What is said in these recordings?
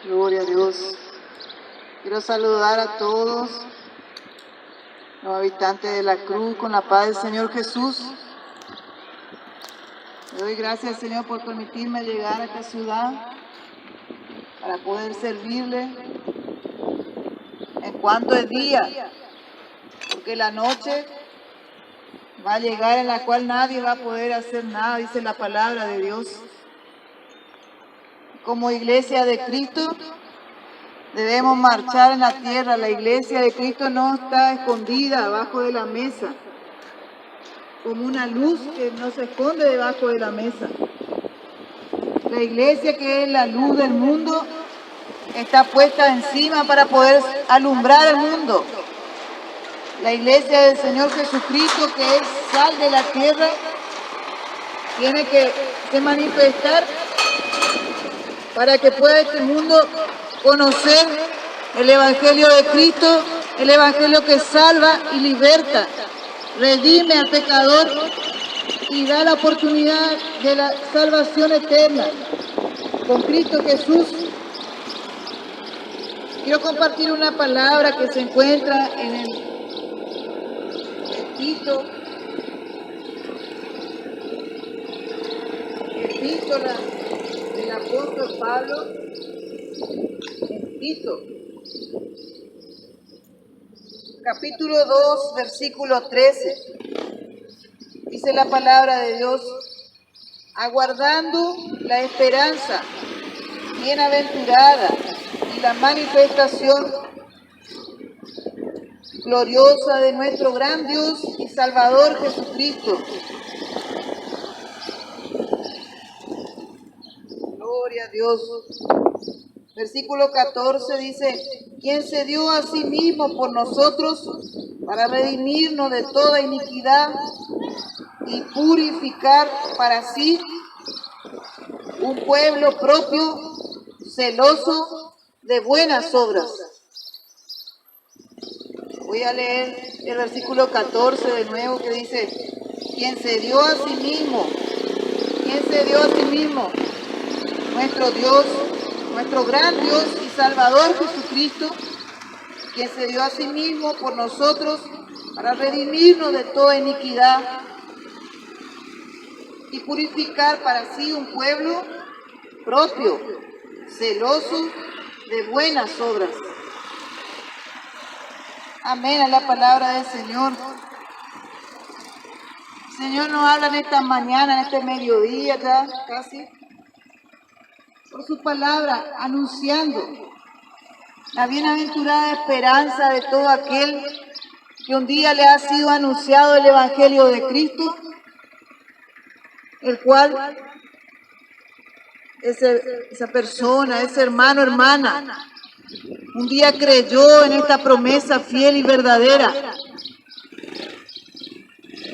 Gloria a Dios. Quiero saludar a todos los habitantes de la cruz con la paz del Señor Jesús. Le doy gracias al Señor por permitirme llegar a esta ciudad para poder servirle en cuanto es día, porque la noche va a llegar en la cual nadie va a poder hacer nada, dice la palabra de Dios. Como iglesia de Cristo debemos marchar en la tierra. La iglesia de Cristo no está escondida abajo de la mesa, como una luz que no se esconde debajo de la mesa. La iglesia, que es la luz del mundo, está puesta encima para poder alumbrar al mundo. La iglesia del Señor Jesucristo, que es sal de la tierra, tiene que manifestar para que pueda este mundo conocer el Evangelio de Cristo, el Evangelio que salva y liberta, redime al pecador y da la oportunidad de la salvación eterna con Cristo Jesús. Quiero compartir una palabra que se encuentra en el epístola del apóstol Pablo, en Tito, capítulo 2, versículo 13. Dice la palabra de Dios: aguardando la esperanza bienaventurada y la manifestación gloriosa de nuestro gran Dios y Salvador Jesucristo. Gloria a Dios. Versículo 14 dice: quien se dio a sí mismo por nosotros para redimirnos de toda iniquidad y purificar para sí un pueblo propio, celoso de buenas obras. Voy a leer el versículo 14 de nuevo, que dice: quien se dio a sí mismo, nuestro Dios, nuestro gran Dios y Salvador Jesucristo, quien se dio a sí mismo por nosotros para redimirnos de toda iniquidad y purificar para sí un pueblo propio, celoso de buenas obras. Amén a la palabra del Señor. El Señor nos habla en esta mañana, en este mediodía ya casi, por su palabra, anunciando la bienaventurada esperanza de todo aquel que un día le ha sido anunciado el Evangelio de Cristo, el cual esa persona, ese hermano, hermana, un día creyó en esta promesa fiel y verdadera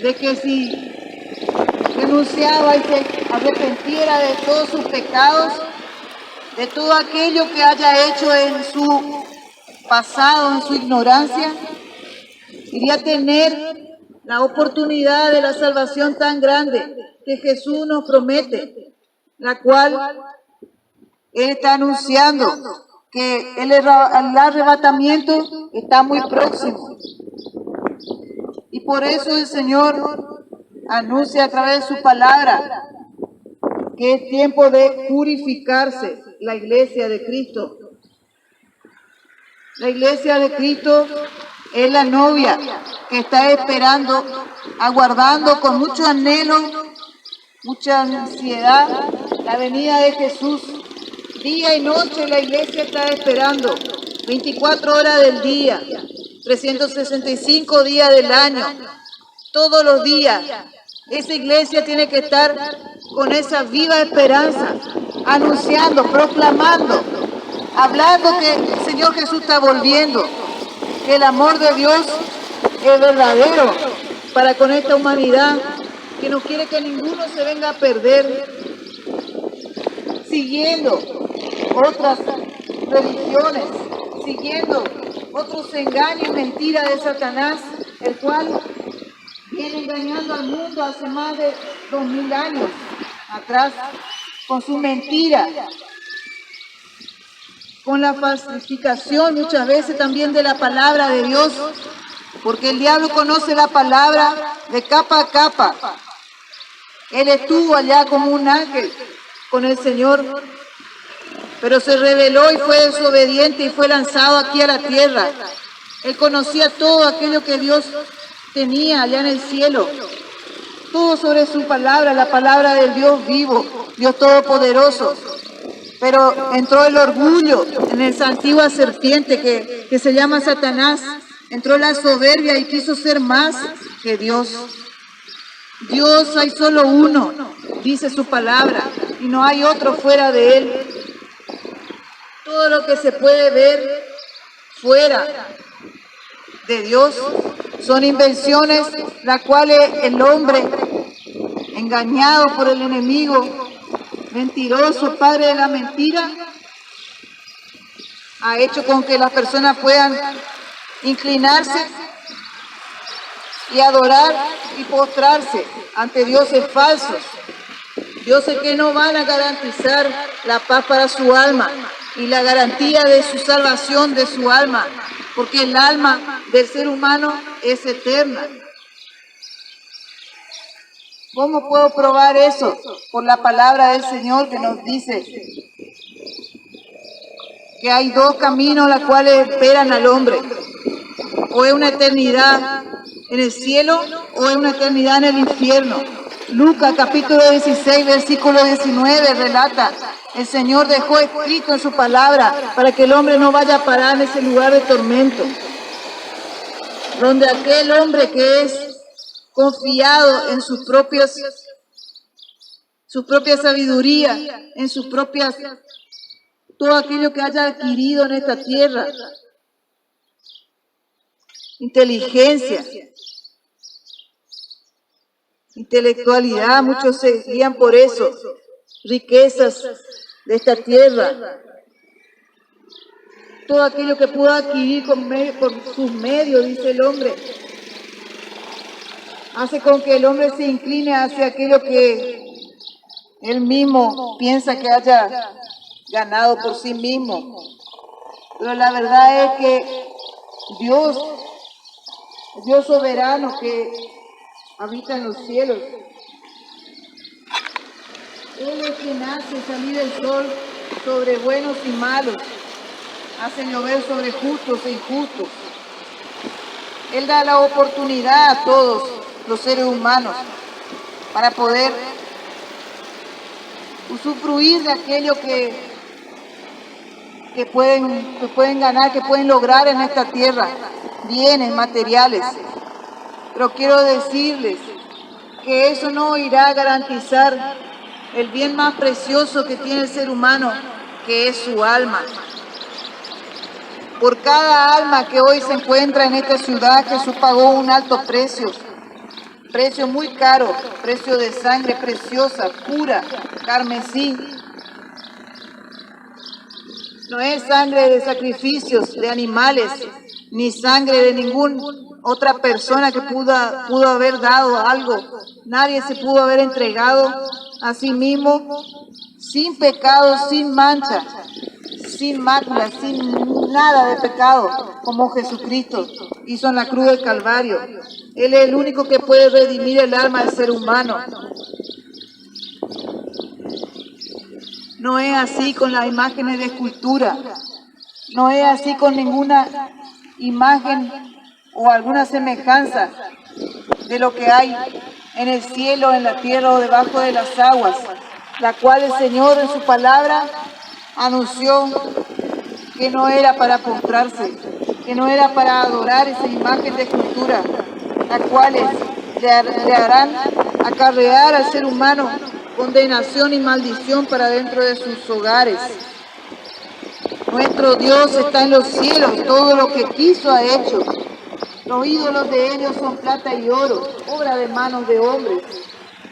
de que si renunciaba y se arrepentiera de todos sus pecados, de todo aquello que haya hecho en su pasado, en su ignorancia, iría a tener la oportunidad de la salvación tan grande que Jesús nos promete, la cual Él está anunciando que el arrebatamiento está muy próximo. Y por eso el Señor anuncia a través de su palabra que es tiempo de purificarse la iglesia de Cristo. La iglesia de Cristo es la novia que está esperando, aguardando con mucho anhelo, mucha ansiedad la venida de Jesús. Día y noche la iglesia está esperando, 24 horas del día, 365 días del año, todos los días. Esa iglesia tiene que estar con esa viva esperanza, anunciando, proclamando, hablando que el Señor Jesús está volviendo, que el amor de Dios es verdadero para con esta humanidad, que no quiere que ninguno se venga a perder siguiendo otras religiones, siguiendo otros engaños y mentiras de Satanás, el cual viene engañando al mundo hace más de 2000 años atrás con su mentira. con la falsificación muchas veces también de la palabra de Dios, porque el diablo conoce la palabra de capa a capa. Él estuvo allá como un ángel con el Señor, pero se rebeló y fue desobediente y fue lanzado aquí a la tierra. Él conocía todo aquello que Dios tenía allá en el cielo, todo sobre su palabra, la palabra del Dios vivo, Dios todopoderoso. Pero entró el orgullo en esa antigua serpiente que se llama Satanás. Entró la soberbia y quiso ser más que Dios. Dios hay solo uno, dice su palabra, y no hay otro fuera de él. Todo lo que se puede ver fuera de Dios son invenciones, las cuales el hombre, engañado por el enemigo, mentiroso, padre de la mentira, ha hecho con que las personas puedan inclinarse y adorar y postrarse ante dioses falsos, dioses que no van a garantizar la paz para su alma y la garantía de su salvación de su alma, porque el alma del ser humano es eterna. ¿Cómo puedo probar eso? Por la palabra del Señor que nos dice que hay dos caminos los cuales esperan al hombre. O es una eternidad en el cielo o es una eternidad en el infierno. Lucas capítulo 16, versículo 19 relata: el Señor dejó escrito en su palabra para que el hombre no vaya a parar en ese lugar de tormento, donde aquel hombre que es confiado en su propia sabiduría, en sus propias, todo aquello que haya adquirido en esta tierra, inteligencia, intelectualidad, muchos se guían por eso, riquezas de esta tierra, todo aquello que pueda adquirir por sus medios, dice el hombre, hace con que el hombre se incline hacia aquello que él mismo piensa que haya ganado por sí mismo. Pero la verdad es que Dios soberano que habita en los cielos, Él es quien hace salir el sol sobre buenos y malos, hace llover sobre justos e injustos. Él da la oportunidad a todos los seres humanos para poder usufruir de aquello que pueden ganar, que pueden lograr en esta tierra, bienes materiales. Pero quiero decirles que eso no irá a garantizar el bien más precioso que tiene el ser humano, que es su alma. Por cada alma que hoy se encuentra en esta ciudad, Jesús pagó un alto precio muy caro, precio de sangre preciosa, pura, carmesí. No es sangre de sacrificios de animales, ni sangre de ninguna otra persona que pudo haber dado algo. Nadie se pudo haber entregado a sí mismo sin pecado, sin mancha, sin mácula, sin nada de pecado, como Jesucristo hizo en la cruz del Calvario. Él es el único que puede redimir el alma del ser humano. No es así con las imágenes de escultura, no es así con ninguna imagen o alguna semejanza de lo que hay en el cielo, en la tierra o debajo de las aguas, la cual el Señor en su palabra anunció que no era para postrarse, que no era para adorar esa imagen de escultura, las cuales le harán acarrear al ser humano condenación y maldición para dentro de sus hogares. Nuestro Dios está en los cielos, todo lo que quiso ha hecho. Los ídolos de ellos son plata y oro, obra de manos de hombres.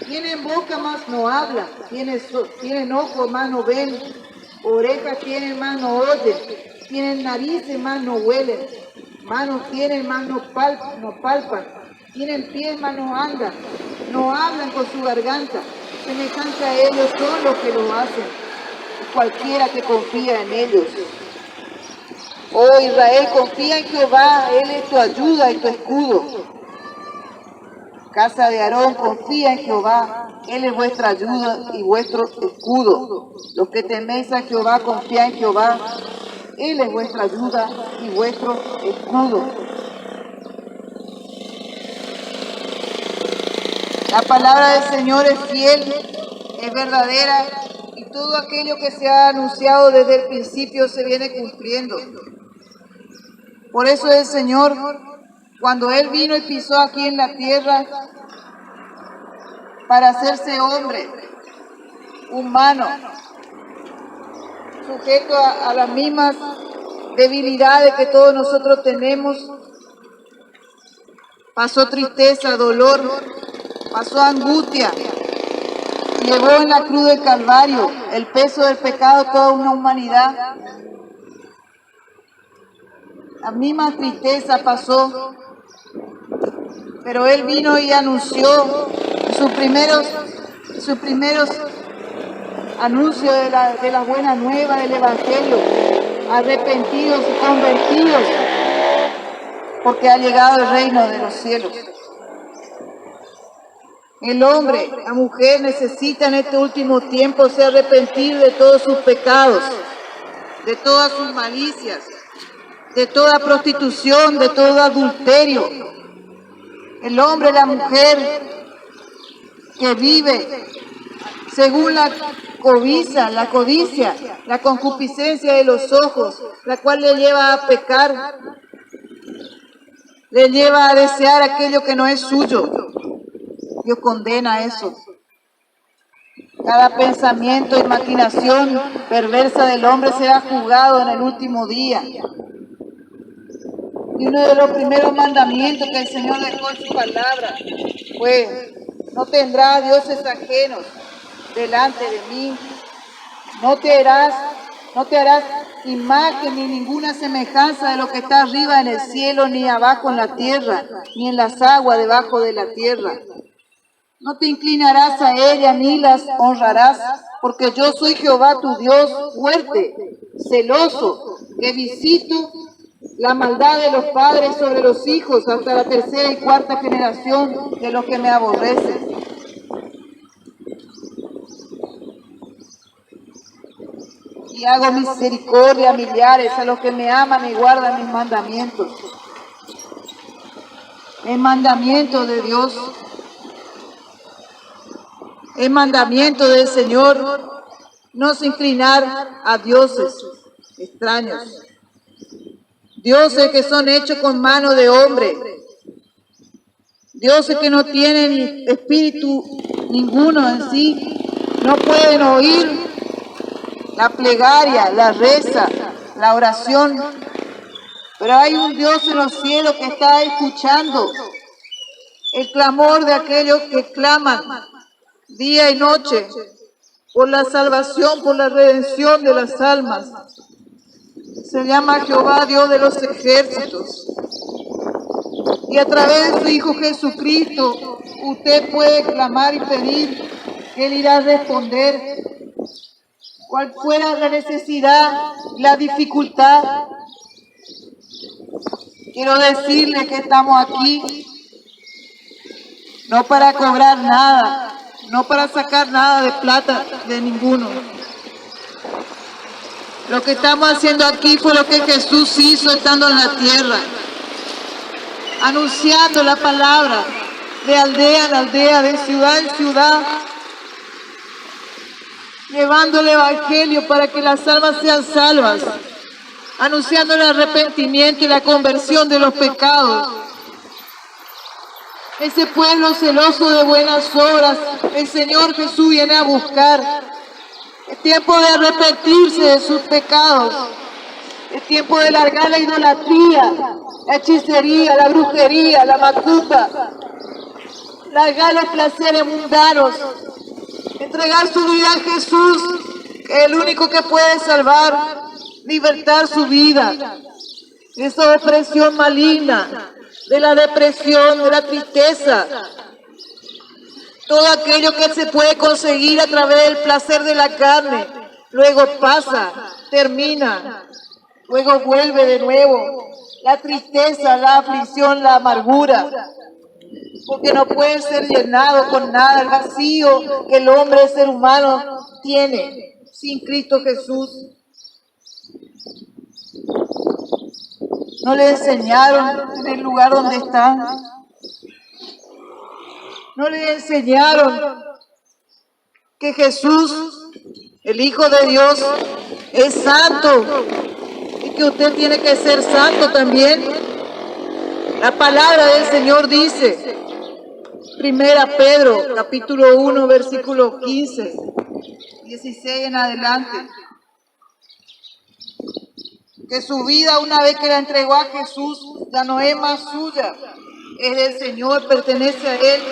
Tienen boca, mas no hablan, tienen ojos, mas no ven, orejas tienen, mas no oyen, tienen narices, mas no huelen, manos tienen, mas no palpan, tienen pies, mas no andan, no hablan con su garganta. Semejante a ellos son los que lo hacen, cualquiera que confía en ellos. Oh Israel, confía en Jehová, Él es tu ayuda y tu escudo. Casa de Aarón, confía en Jehová, Él es vuestra ayuda y vuestro escudo. Los que teméis a Jehová, confía en Jehová, Él es vuestra ayuda y vuestro escudo. La palabra del Señor es fiel, es verdadera, y todo aquello que se ha anunciado desde el principio se viene cumpliendo. Por eso el Señor, cuando Él vino y pisó aquí en la tierra para hacerse hombre, humano, sujeto a las mismas debilidades que todos nosotros tenemos, pasó tristeza, dolor, pasó angustia, llevó en la cruz del Calvario el peso del pecado de toda una humanidad. La misma tristeza pasó, pero Él vino y anunció sus primeros anuncios de la buena nueva del Evangelio, arrepentidos y convertidos, porque ha llegado el reino de los cielos. El hombre, la mujer necesita en este último tiempo se arrepentir de todos sus pecados, de todas sus malicias, de toda prostitución, de todo adulterio. El hombre, la mujer que vive según la codicia, la concupiscencia de los ojos, la cual le lleva a pecar, le lleva a desear aquello que no es suyo. Dios condena eso. Cada pensamiento y maquinación perversa del hombre será juzgado en el último día. Y uno de los primeros mandamientos que el Señor dejó en su palabra fue: no tendrás dioses ajenos delante de mí, no te harás imagen ni ninguna semejanza de lo que está arriba en el cielo, ni abajo en la tierra, ni en las aguas debajo de la tierra. No te inclinarás a ellas ni las honrarás, porque yo soy Jehová tu Dios, fuerte, celoso, que visito la maldad de los padres sobre los hijos hasta la tercera y cuarta generación de los que me aborrecen. Y hago misericordia a millares, a los que me aman y guardan mis mandamientos. El mandamiento de Dios, el mandamiento del Señor, no se inclinar a dioses extraños, dioses que son hechos con mano de hombre, dioses que no tienen espíritu ninguno en sí, no pueden oír la plegaria, la reza, la oración, pero hay un Dios en los cielos que está escuchando el clamor de aquellos que claman día y noche por la salvación, por la redención de las almas. Se llama Jehová, Dios de los ejércitos. Y a través de su Hijo Jesucristo, usted puede clamar y pedir que Él irá a responder. Cual fuera la necesidad, la dificultad, quiero decirle que estamos aquí no para cobrar nada, no para sacar nada de plata de ninguno. Lo que estamos haciendo aquí fue lo que Jesús hizo estando en la tierra, anunciando la palabra de aldea en aldea, de ciudad en ciudad, llevando el evangelio para que las almas sean salvas, anunciando el arrepentimiento y la conversión de los pecados. Ese pueblo celoso de buenas obras, el Señor Jesús viene a buscar. Es tiempo de arrepentirse de sus pecados. Es tiempo de largar la idolatría, la hechicería, la brujería, la macumba. Largar los placeres mundanos. Entregar su vida a Jesús, que es el único que puede salvar, libertar su vida de esa opresión maligna, de la depresión, de la tristeza. Todo aquello que se puede conseguir a través del placer de la carne, luego pasa, termina. Luego vuelve de nuevo la tristeza, la aflicción, la amargura, porque no puede ser llenado con nada el vacío que el hombre, el ser humano, tiene sin Cristo Jesús. ¿No le enseñaron en el lugar donde está? ¿No le enseñaron que Jesús, el Hijo de Dios, es santo y que usted tiene que ser santo también? La palabra del Señor dice, 1 Pedro, capítulo 1, versículo 15, 16 en adelante, que su vida, una vez que la entregó a Jesús, ya no es más suya, es del Señor, pertenece a Él.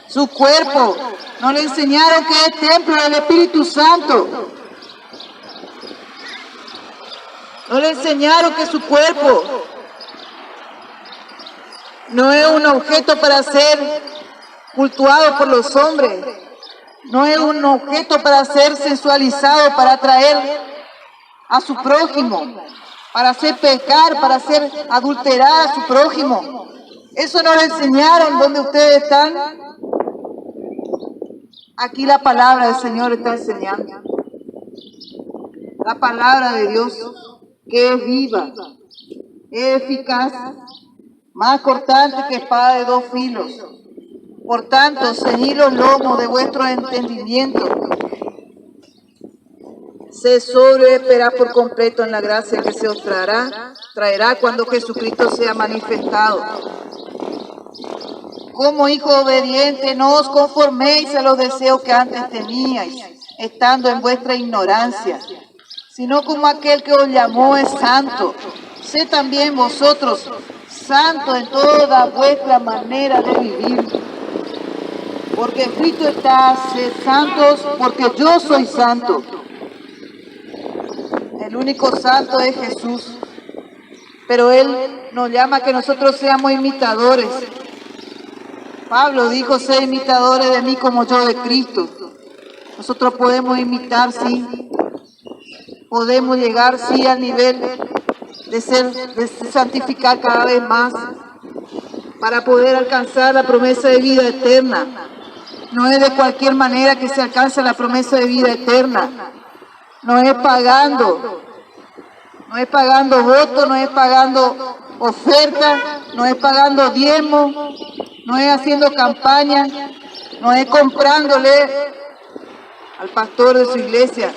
Su cuerpo, no le enseñaron que es templo del Espíritu Santo. No le enseñaron que su cuerpo no es un objeto para ser cultuado por los hombres. No es un objeto para ser sensualizado, para atraer a su prójimo, para hacer pecar, para hacer adulterar a su prójimo. Eso no le enseñaron donde ustedes están. Aquí la palabra del Señor está enseñando. La palabra de Dios, que es viva, es eficaz, más cortante que espada de dos filos. Por tanto, ceñid los lomos de vuestro entendimiento. Se sobreespera por completo en la gracia que se os traerá cuando Jesucristo sea manifestado. Como hijos obedientes, no os conforméis a los deseos que antes teníais, estando en vuestra ignorancia, sino como aquel que os llamó es santo. Sé también vosotros santos en toda vuestra manera de vivir. Porque escrito está, sed santos, porque yo soy santo. El único santo es Jesús. Pero Él nos llama a que nosotros seamos imitadores. Pablo dijo, sed imitadores de mí como yo de Cristo. Nosotros podemos imitar, sí. Podemos llegar, sí, al nivel de santificar cada vez más para poder alcanzar la promesa de vida eterna. No es de cualquier manera que se alcanza la promesa de vida eterna. No es pagando votos, no es pagando oferta, no es pagando diezmo, no es haciendo campaña, no es comprándole al pastor de su iglesia,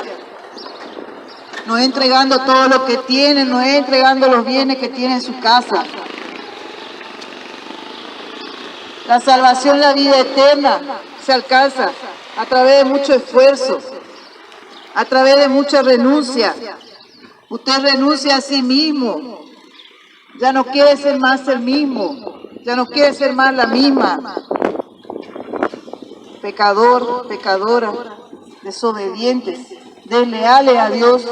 no es entregando todo lo que tiene, no es entregando los bienes que tiene en su casa. La salvación, la vida eterna, se alcanza a través de mucho esfuerzo, a través de mucha renuncia. Usted renuncia a sí mismo, ya no quiere ser más el mismo, ya no quiere ser más la misma. Pecador, pecadora, desobedientes, desleales a Dios,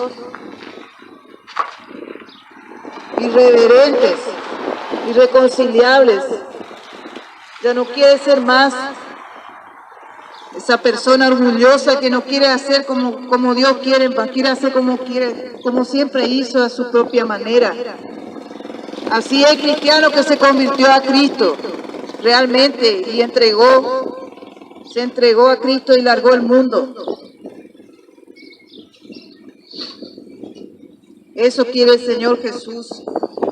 irreverentes, irreconciliables. Ya no quiere ser más esa persona orgullosa que no quiere hacer como Dios quiere, quiere hacer como siempre hizo a su propia manera. Así es el cristiano que se convirtió a Cristo realmente y se entregó a Cristo y largó el mundo. Eso quiere el Señor Jesús,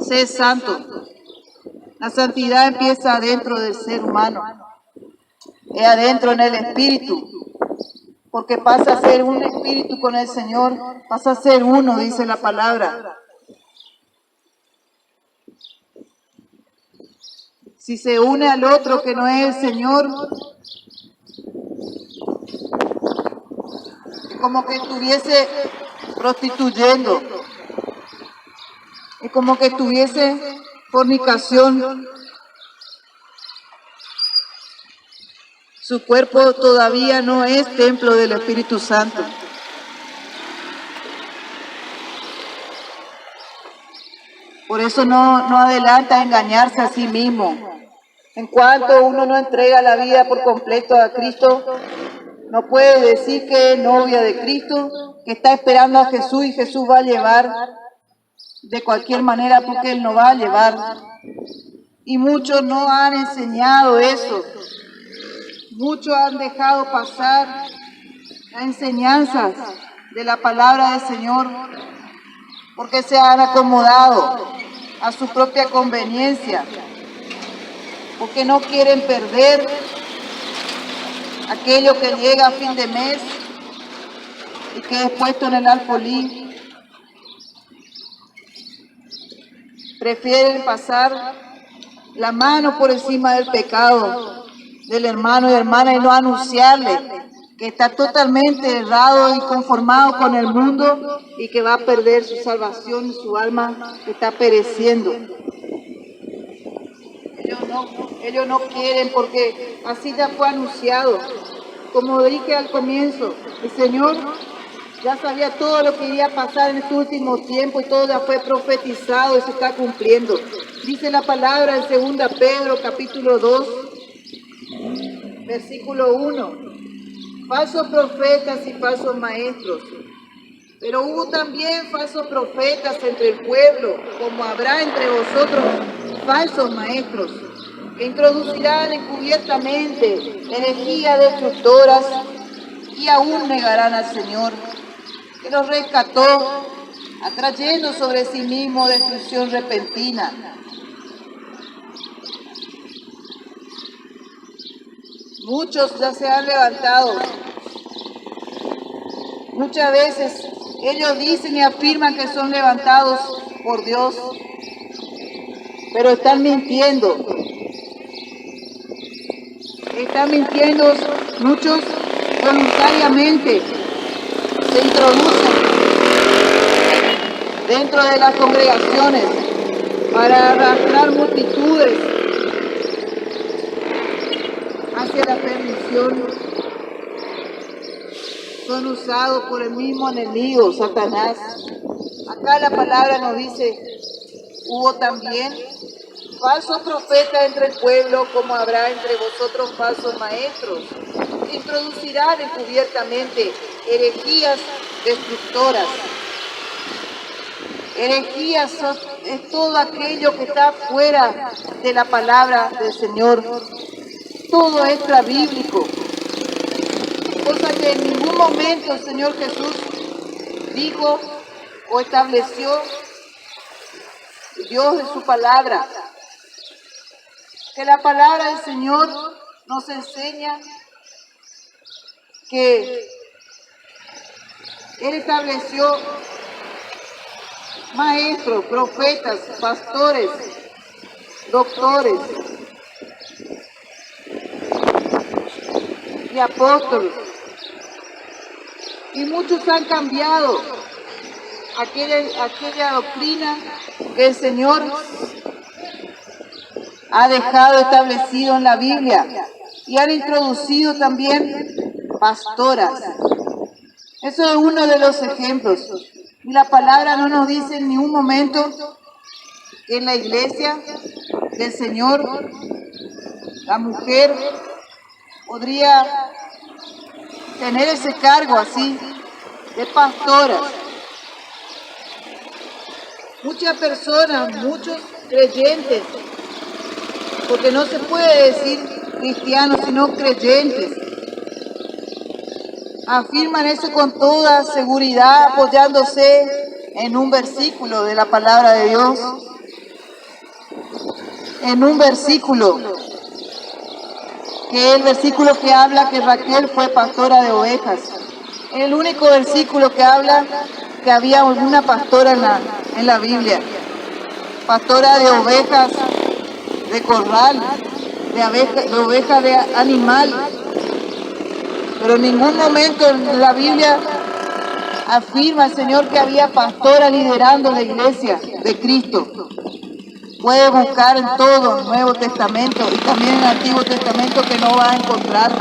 ser santo. La santidad empieza adentro del ser humano, es adentro en el espíritu, porque pasa a ser un espíritu con el Señor, pasa a ser uno, dice la palabra. Si se une al otro que no es el Señor, es como que estuviese prostituyendo, es como que estuviese fornicación. Su cuerpo todavía no es templo del Espíritu Santo. Por eso no adelanta a engañarse a sí mismo. En cuanto uno no entrega la vida por completo a Cristo, no puede decir que es novia de Cristo, que está esperando a Jesús y Jesús va a llevar de cualquier manera porque Él no va a llevar. Y muchos no han enseñado eso. Muchos han dejado pasar las enseñanzas de la palabra del Señor porque se han acomodado a su propia conveniencia, porque no quieren perder aquello que llega a fin de mes y que es puesto en el alfolí. Prefieren pasar la mano por encima del pecado del hermano y hermana y no anunciarle que está totalmente errado y conformado con el mundo y que va a perder su salvación y su alma que está pereciendo. Ellos no quieren porque así ya fue anunciado. Como dije al comienzo, el Señor ya sabía todo lo que iría a pasar en este último tiempo y todo ya fue profetizado y se está cumpliendo. Dice la palabra en 2 Pedro capítulo 2, versículo 1. Falsos profetas y falsos maestros. Pero hubo también falsos profetas entre el pueblo, como habrá entre vosotros falsos maestros, que introducirán encubiertamente herejías destructoras y aún negarán al Señor, que los rescató, atrayendo sobre sí mismo destrucción repentina. Muchos ya se han levantado. Muchas veces ellos dicen y afirman que son levantados por Dios, pero están mintiendo. Están mintiendo muchos voluntariamente. Se introducen dentro de las congregaciones para arrastrar multitudes hacia la perdición. Son usados por el mismo enemigo, Satanás. Acá la palabra nos dice, hubo también falsos profetas entre el pueblo, como habrá entre vosotros falsos maestros, que introducirán encubiertamente herejías destructoras. Herejías es todo aquello que está fuera de la palabra del Señor, todo extra bíblico. Cosa que en ningún momento el Señor Jesús dijo o estableció Dios en su palabra. Que la palabra del Señor nos enseña que Él estableció maestros, profetas, pastores, doctores y apóstoles. Y muchos han cambiado aquella doctrina que el Señor ha dejado establecido en la Biblia y han introducido también pastoras. Eso es uno de los ejemplos. Y la palabra no nos dice en ningún momento que en la iglesia del Señor la mujer podría tener ese cargo así de pastora. Muchas personas, muchos creyentes, porque no se puede decir cristianos sino creyentes, afirman eso con toda seguridad apoyándose en un versículo de la palabra de Dios, en un versículo que es el versículo que habla que Raquel fue pastora de ovejas. Es el único versículo que habla que había una pastora en la Biblia. Pastora de ovejas de corral, de ovejas de animal. Pero en ningún momento en la Biblia afirma el Señor que había pastora liderando la iglesia de Cristo. Puede buscar en todo el Nuevo Testamento y también en el Antiguo Testamento que no va a encontrar.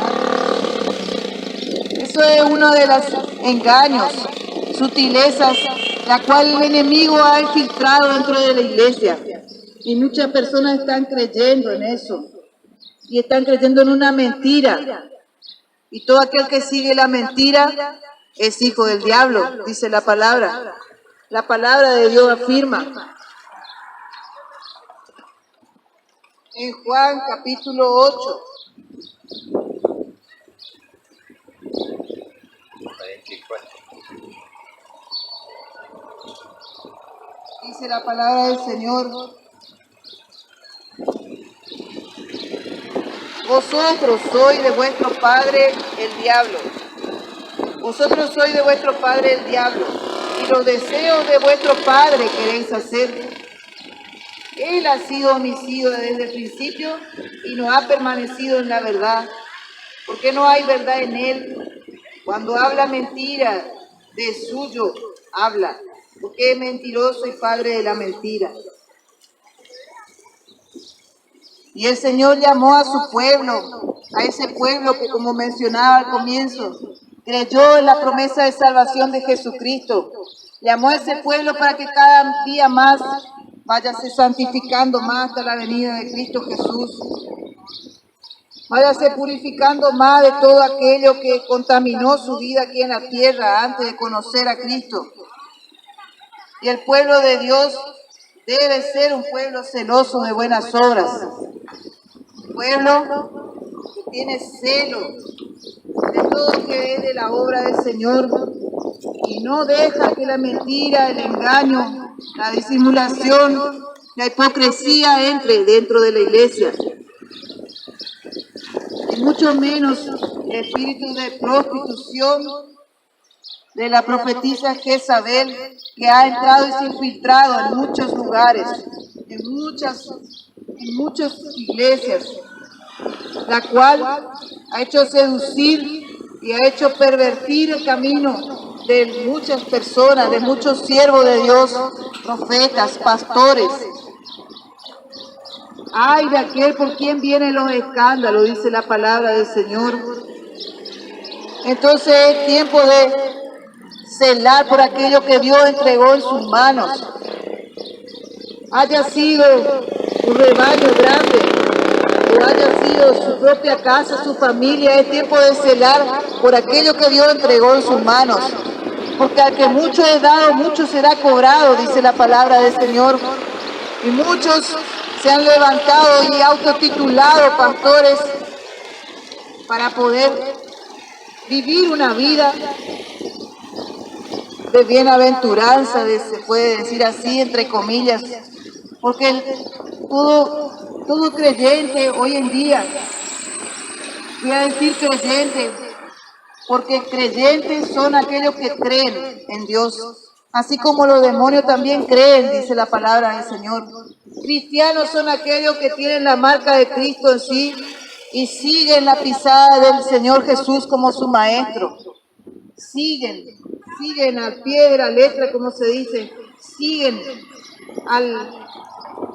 Eso es uno de los engaños, sutilezas, la cual el enemigo ha infiltrado dentro de la iglesia. Y muchas personas están creyendo en eso. Y están creyendo en una mentira. Y todo aquel que sigue la mentira es hijo del diablo, dice la palabra. La palabra de Dios afirma. En Juan capítulo 8. Dice la palabra del Señor. Vosotros sois de vuestro padre el diablo. Vosotros sois de vuestro padre el diablo. Y los deseos de vuestro padre queréis hacer. Él ha sido homicida desde el principio y no ha permanecido en la verdad, porque no hay verdad en él. Cuando habla mentira, de suyo habla, porque es mentiroso y padre de la mentira. Y el Señor llamó a su pueblo, a ese pueblo que, como mencionaba al comienzo, creyó en la promesa de salvación de Jesucristo. Llamó a ese pueblo para que cada día más váyase santificando más hasta la venida de Cristo Jesús. Váyase purificando más de todo aquello que contaminó su vida aquí en la tierra antes de conocer a Cristo. Y el pueblo de Dios debe ser un pueblo celoso de buenas obras. Un pueblo que tiene celo de todo que es de la obra del Señor y no deja que la mentira, el engaño, la disimulación, la hipocresía entre dentro de la iglesia. Y mucho menos el espíritu de prostitución de la profetisa Jezabel, que ha entrado y se ha infiltrado en muchos lugares, en muchas iglesias, la cual ha hecho seducir y ha hecho pervertir el camino de muchas personas, de muchos siervos de Dios, profetas, pastores. Ay de aquel por quien vienen los escándalos, dice la palabra del Señor. Entonces es tiempo de celar por aquello que Dios entregó en sus manos. Haya sido un rebaño grande o haya sido su propia casa, su familia, es tiempo de celar por aquello que Dios entregó en sus manos. Porque al que mucho es dado, mucho será cobrado, dice la palabra del Señor. Y muchos se han levantado y autotitulado pastores para poder vivir una vida de bienaventuranza, se puede decir así, entre comillas, porque todo creyente hoy en día, voy a decir creyente, porque creyentes son aquellos que creen en Dios, así como los demonios también creen, dice la palabra del Señor. Cristianos son aquellos que tienen la marca de Cristo en sí y siguen la pisada del Señor Jesús como su maestro. Siguen al pie de la letra, como se dice, siguen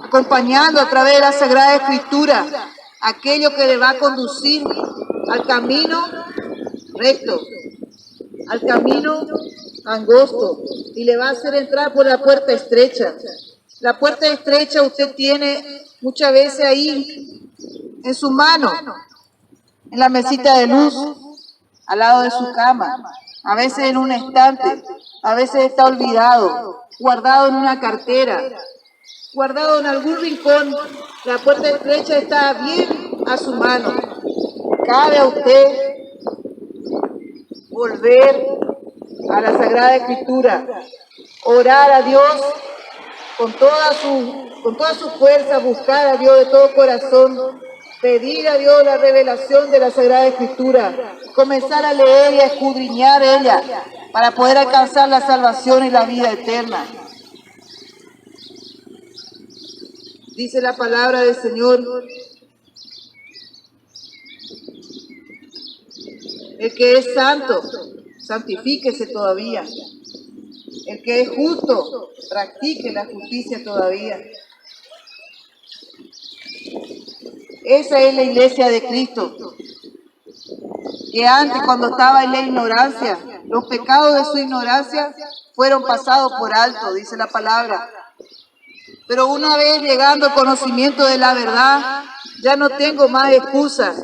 acompañando a través de la Sagrada Escritura aquello que le va a conducir al camino recto, al camino angosto, y le va a hacer entrar por la puerta estrecha. La puerta estrecha usted tiene muchas veces ahí en su mano, en la mesita de luz, al lado de su cama, a veces en un estante, a veces está olvidado, guardado en una cartera, guardado en algún rincón. La puerta estrecha está bien a su mano. Cabe a usted volver a la Sagrada Escritura, orar a Dios con toda su fuerza, buscar a Dios de todo corazón, pedir a Dios la revelación de la Sagrada Escritura, comenzar a leer y a escudriñar ella para poder alcanzar la salvación y la vida eterna. Dice la palabra del Señor: el que es santo, santifíquese todavía. El que es justo, practique la justicia todavía. Esa es la iglesia de Cristo, que antes, cuando estaba en la ignorancia, los pecados de su ignorancia fueron pasados por alto, dice la palabra. Pero una vez llegando al conocimiento de la verdad, ya no tengo más excusas.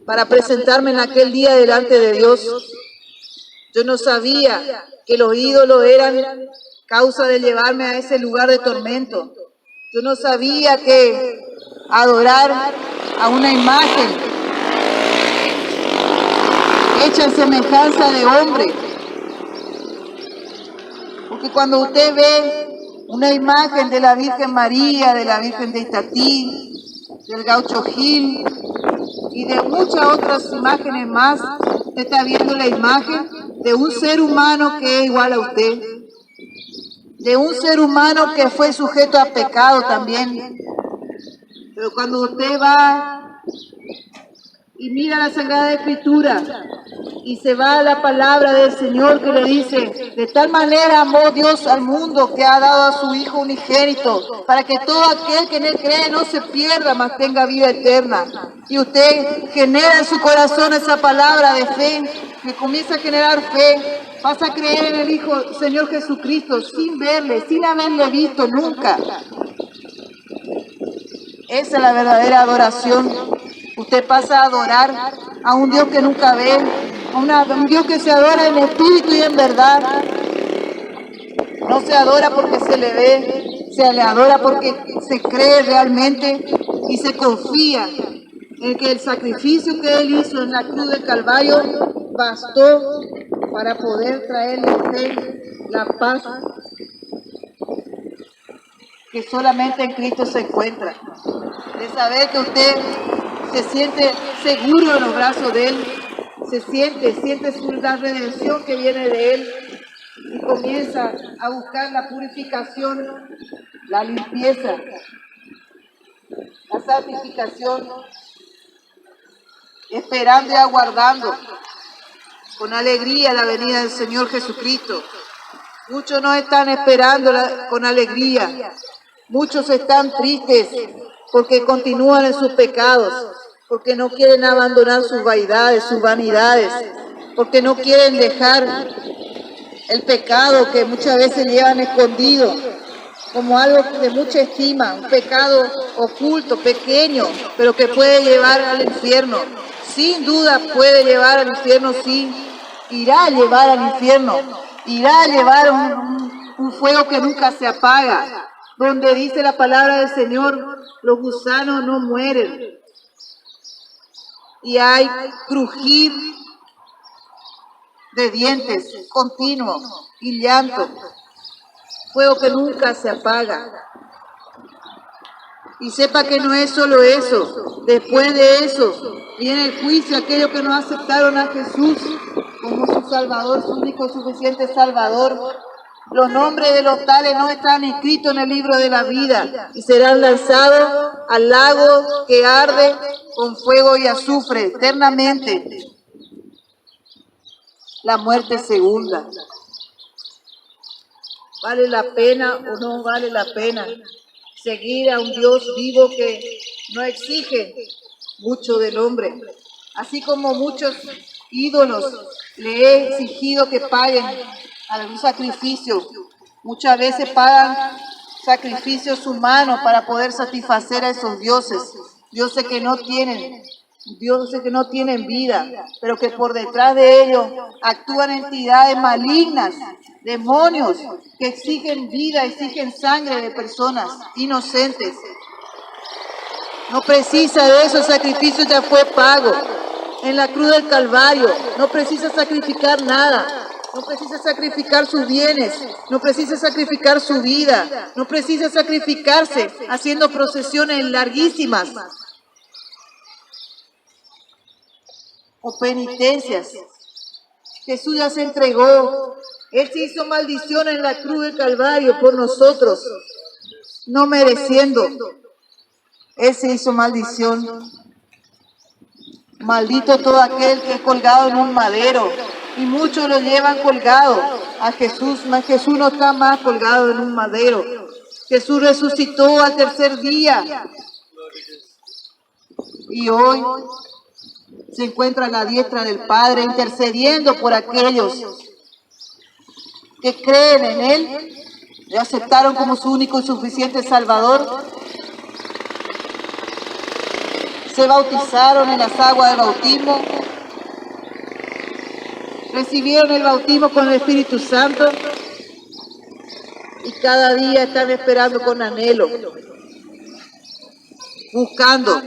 para presentarme en aquel día delante de Dios. Yo no sabía que los ídolos eran causa de llevarme a ese lugar de tormento. Yo no sabía que adorar a una imagen hecha en semejanza de hombre. Porque cuando usted ve una imagen de la Virgen María, de la Virgen de Itatí, del Gaucho Gil y de muchas otras imágenes más, usted está viendo la imagen de un ser humano que es igual a usted, de un ser humano que fue sujeto a pecado también. Pero cuando usted va y mira la Sagrada Escritura y se va a la palabra del Señor que le dice: de tal manera amó Dios al mundo que ha dado a su Hijo unigénito, para que todo aquel que en él cree no se pierda, mas tenga vida eterna. Y usted genera en su corazón esa palabra de fe, que comienza a generar fe. Vas a creer en el Hijo Señor Jesucristo sin verle, sin haberle visto nunca. Esa es la verdadera adoración. Usted pasa a adorar a un Dios que nunca ve, a un Dios que se adora en espíritu y en verdad. No se adora porque se le ve, se le adora porque se cree realmente y se confía en que el sacrificio que Él hizo en la cruz del Calvario bastó para poder traerle a usted la paz que solamente en Cristo se encuentra. De saber que usted se siente seguro en los brazos de Él, siente la redención que viene de Él y comienza a buscar la purificación, la limpieza, la santificación, esperando y aguardando con alegría la venida del Señor Jesucristo. Muchos no están esperando con alegría, muchos están tristes porque continúan en sus pecados, porque no quieren abandonar sus vaidades, sus vanidades, porque no quieren dejar el pecado que muchas veces llevan escondido como algo de mucha estima, un pecado oculto, pequeño, pero que puede llevar al infierno. Sin duda puede llevar al infierno, sí, irá a llevar al infierno, irá a llevar un fuego que nunca se apaga, donde dice la palabra del Señor: los gusanos no mueren. Y hay crujir de dientes continuo y llanto, fuego que nunca se apaga. Y sepa que no es solo eso, después de eso viene el juicio a aquellos que no aceptaron a Jesús como su Salvador, su único y suficiente Salvador. Los nombres de los tales no están escritos en el libro de la vida y serán lanzados al lago que arde con fuego y azufre eternamente. La muerte segunda. ¿Vale la pena o no vale la pena seguir a un Dios vivo que no exige mucho del hombre? Así como muchos ídolos le he exigido que paguen algún sacrificio. Muchas veces pagan sacrificios humanos para poder satisfacer a esos dioses. Dioses que no tienen vida, pero que por detrás de ellos actúan entidades malignas, demonios que exigen vida, exigen sangre de personas inocentes. No precisa de eso, el sacrificio ya fue pago en la cruz del Calvario. No precisa sacrificar nada, no precisa sacrificar sus bienes, no precisa sacrificar su vida, no precisa sacrificarse haciendo procesiones larguísimas o penitencias. Jesús ya se entregó. Él se hizo maldición en la cruz del Calvario por nosotros, no mereciendo. Él se hizo maldición. Maldito todo aquel que es colgado en un madero. Y muchos lo llevan colgado a Jesús, mas Jesús no está más colgado en un madero. Jesús resucitó al tercer día. Y hoy se encuentra a la diestra del Padre intercediendo por aquellos que creen en Él, le aceptaron como su único y suficiente Salvador. se bautizaron en las aguas de bautismo, recibieron el bautismo con el Espíritu Santo y cada día están esperando con anhelo, buscando,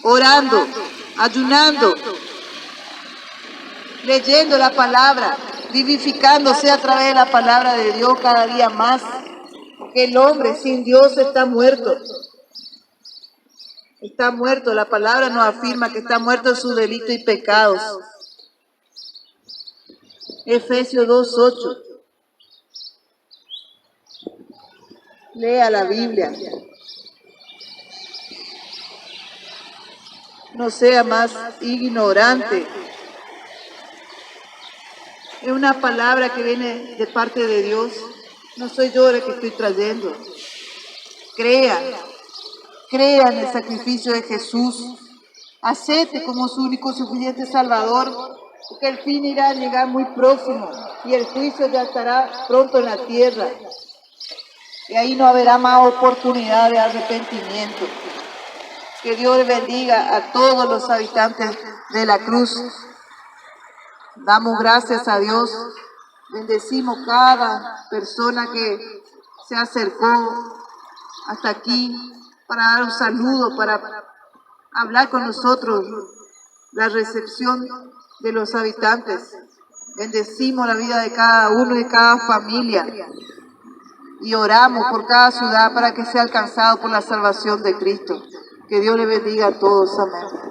orando, ayunando, leyendo la palabra, vivificándose a través de la palabra de Dios cada día más, porque el hombre sin Dios está muerto. Está muerto, la palabra nos afirma que está muerto en sus delitos y pecados. Efesios 2:8. Lea la Biblia. No sea más ignorante. Es una palabra que viene de parte de Dios. No soy yo la que estoy trayendo. Crea en el sacrificio de Jesús. Acepte como su único suficiente Salvador, porque el fin irá a llegar muy próximo y el juicio ya estará pronto en la tierra. Y ahí no habrá más oportunidad de arrepentimiento. Que Dios le bendiga a todos los habitantes de la cruz. Damos gracias a Dios. Bendecimos cada persona que se acercó hasta aquí para dar un saludo, para hablar con nosotros, la recepción de los habitantes. Bendecimos la vida de cada uno y de cada familia y oramos por cada ciudad para que sea alcanzado por la salvación de Cristo. Que Dios le bendiga a todos. Amén.